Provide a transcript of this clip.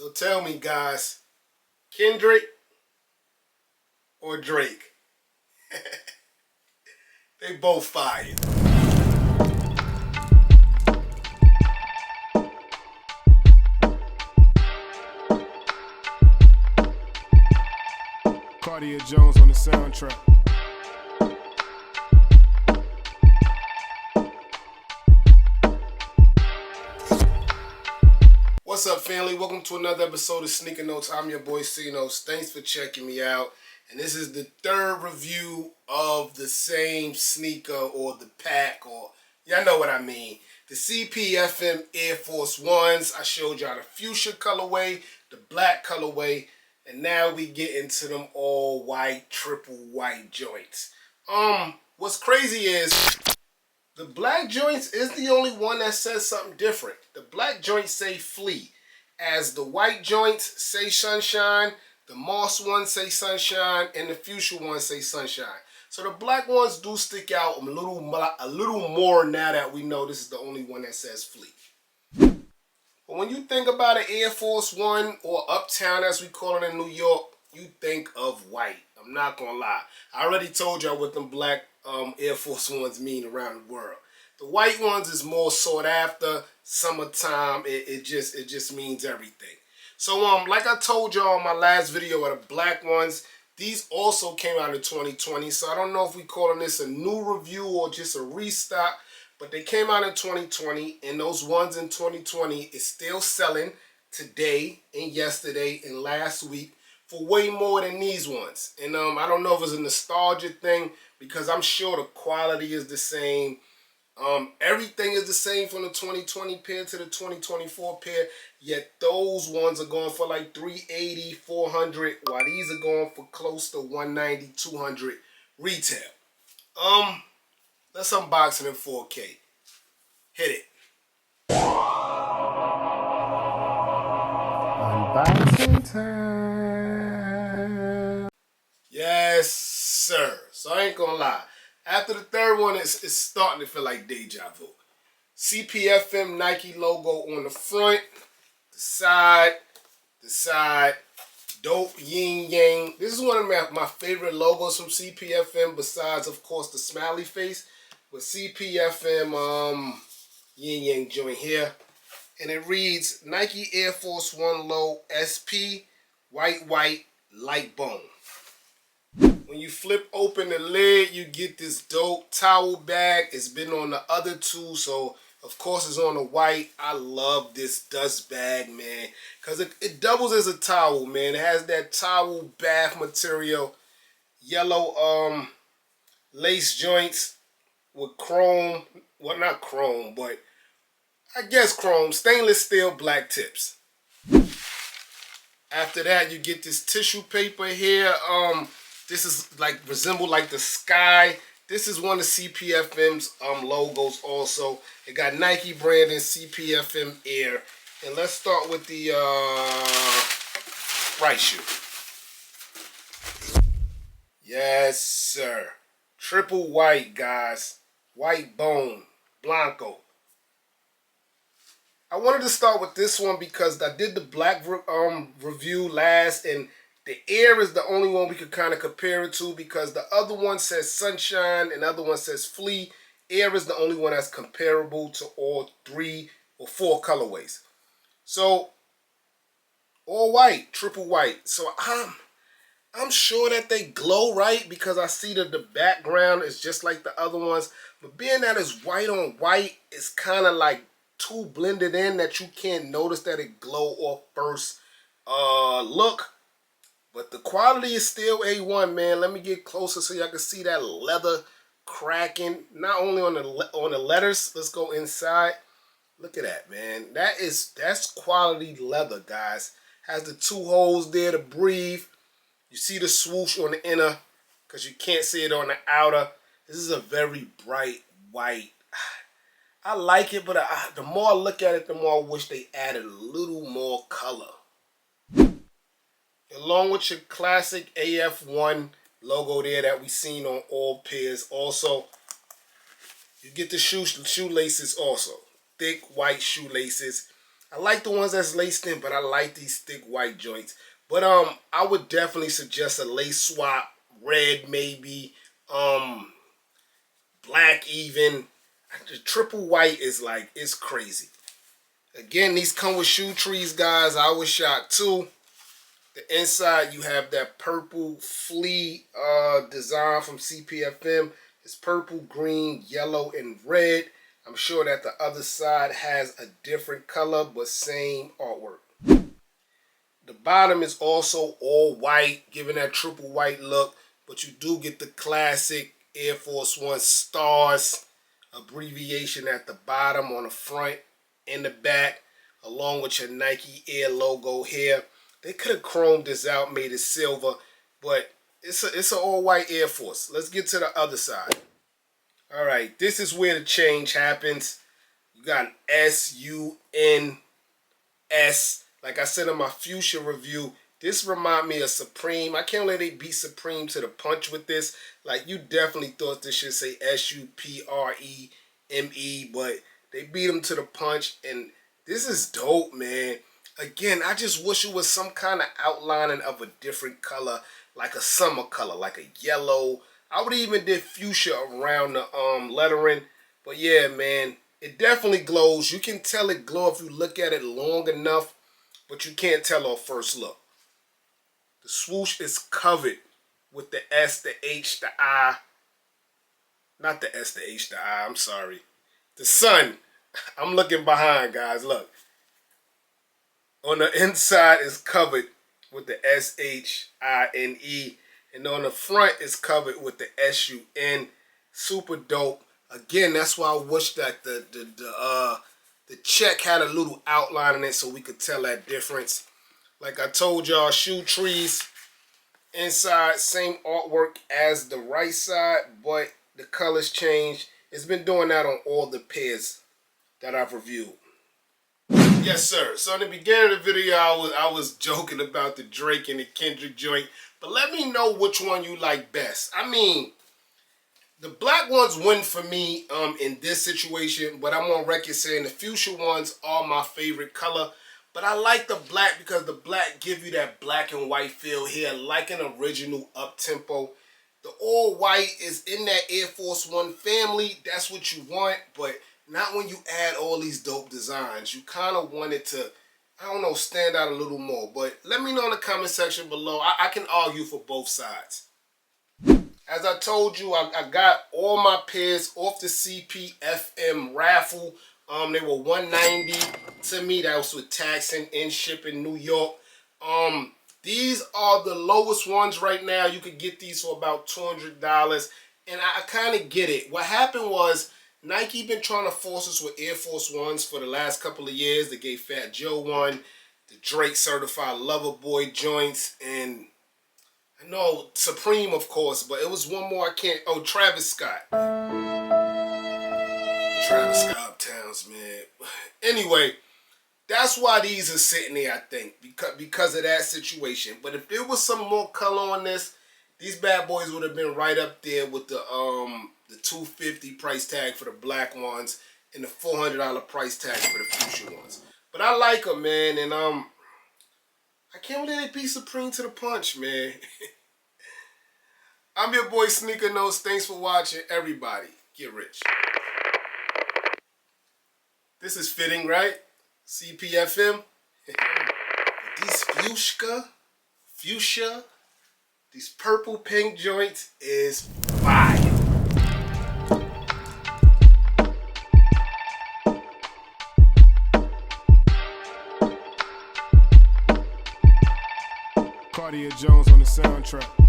So tell me, guys, Kendrick or Drake? They both fired. Cartier Jones on the soundtrack. What's up, family? Welcome to another episode of Sneaker Notes. I'm your boy C-Notes. Thanks for checking me out. And this is the third review of the same sneaker or the pack, or y'all know what I mean. The Cpfm Air Force Ones. I showed y'all the fuchsia colorway, the black colorway, and now we get into them all white, triple white joints. What's crazy is the black joints is the only one that says something different. The black joints say Flea, as the white joints say Sunshine, the moss ones say Sunshine, and the fuchsia ones say Sunshine. So the black ones do stick out a little more now that we know this is the only one that says Flea. But when you think about an Air Force One, or Uptown as we call it in New York, you think of white. I'm not gonna lie. I already told y'all what them black Air Force Ones mean around the world. The white ones is more sought after. Summertime, it just means everything. So like I told y'all in my last video of the black ones, these also came out in 2020. So I don't know if we calling this a new review or just a restock, but they came out in 2020, and those ones in 2020 is still selling today and yesterday and last week for way more than these ones. And I don't know if it's a nostalgia thing, because I'm sure the quality is the same. Everything is the same from the 2020 pair to the 2024 pair, yet those ones are going for like $380, $400, while these are going for close to $190, $200 retail. Let's unbox it in 4K. Hit it. Unboxing time. Yes, sir. So I ain't gonna lie. After the third one, it's starting to feel like deja vu. Cpfm Nike logo on the front, the side, dope yin yang. This is one of my favorite logos from Cpfm, besides, of course, the smiley face. But Cpfm yin yang joint here. And it reads Nike Air Force One Low SP, white, light bone. When you flip open the lid, you get this dope towel bag. It's been on the other two, so of course it's on the white. I love this dust bag, man, because it doubles as a towel, man. It has that towel bath material, yellow lace joints with chrome, well, not chrome, but I guess chrome, stainless steel black tips. After that, you get this tissue paper here. This is like resemble like the sky. This is one of Cpfm's logos also. It got Nike brand and Cpfm Air. And let's start with the right shoe. Yes, sir. Triple white, guys. White bone. Blanco. I wanted to start with this one because I did the black review last, and the Air is the only one we could kind of compare it to, because the other one says Sunshine and the other one says Flea. Air is the only one that's comparable to all 3 or 4 colorways. So, all white, triple white. So I'm sure that they glow right, because I see that the background is just like the other ones. But being that it's white on white, it's kind of like too blended in that you can't notice that it glow off first look. But the quality is still A1, man. Let me get closer so y'all can see that leather cracking. Not only on the letters, let's go inside. Look at that, man. That's quality leather, guys. Has the 2 holes there to breathe. You see the swoosh on the inner, because you can't see it on the outer. This is a very bright white. I like it, but the more I look at it, the more I wish they added a little more color. Along with your classic AF1 logo there that we seen on all pairs. Also, you get the shoelaces also. Thick white shoelaces. I like the ones that's laced in, but I like these thick white joints. But I would definitely suggest a lace swap, red maybe, black even. The triple white is like, it's crazy. Again, these come with shoe trees, guys. I was shocked too. The inside, you have that purple flea design from Cpfm. It's purple, green, yellow, and red. I'm sure that the other side has a different color, but same artwork. The bottom is also all white, giving that triple white look, but you do get the classic Air Force One stars abbreviation at the bottom on the front and the back, along with your Nike Air logo here. They could have chromed this out, made it silver, but it's an all-white Air Force. Let's get to the other side. All right, this is where the change happens. You got an S-U-N-S. Like I said in my Fuchsia review, this remind me of Supreme. I can't let it beat Supreme to the punch with this. Like, you definitely thought this should say S-U-P-R-E-M-E, but they beat them to the punch, and this is dope, man. Again, I just wish it was some kind of outlining of a different color, like a summer color, like a yellow. I would even did fuchsia around the lettering. But yeah, man, it definitely glows. You can tell it glow if you look at it long enough, but you can't tell on first look. The swoosh is covered with the S, the H, the I. Not the S, the H, the I, I'm sorry. The sun. I'm looking behind, guys, look. On the inside is covered with the S-H-I-N-E. And on the front is covered with the S-U-N. Super dope. Again, that's why I wish that the check had a little outline in it so we could tell that difference. Like I told y'all, shoe trees. Inside, same artwork as the right side, but the colors changed. It's been doing that on all the pairs that I've reviewed. Yes, sir. So in the beginning of the video, I was joking about the Drake and the Kendrick joint. But let me know which one you like best. I mean, the black ones win for me in this situation. But I'm on record saying the fuchsia ones are my favorite color. But I like the black because the black give you that black and white feel here, like an original up-tempo. The all white is in that Air Force One family. That's what you want, but not when you add all these dope designs. You kind of want it to, I don't know, stand out a little more. But let me know in the comment section below. I can argue for both sides. As I told you, I got all my pairs off the Cpfm raffle. They were $190 to me. That was with tax and shipping New York. These are the lowest ones right now. You could get these for about $200. And I kind of get it. What happened was Nike been trying to force us with Air Force Ones for the last couple of years. They gave Fat Joe one, the Drake Certified Lover Boy joints, and I know Supreme, of course, but it was one more I can't. Oh, Travis Scott. Travis Scott Uptowns, man. Anyway, that's why these are sitting there, I think, because of that situation. But if there was some more color on this, these bad boys would have been right up there with the $250 price tag for the black ones and the $400 price tag for the fuchsia ones. But I like them, man, and I can't let it be Supreme to the punch, man. I'm your boy Sneaker Notes. Thanks for watching, everybody. Get rich. This is fitting, right? Cpfm. These fuchsia, these purple pink joints is fire. Cartier Jones on the soundtrack.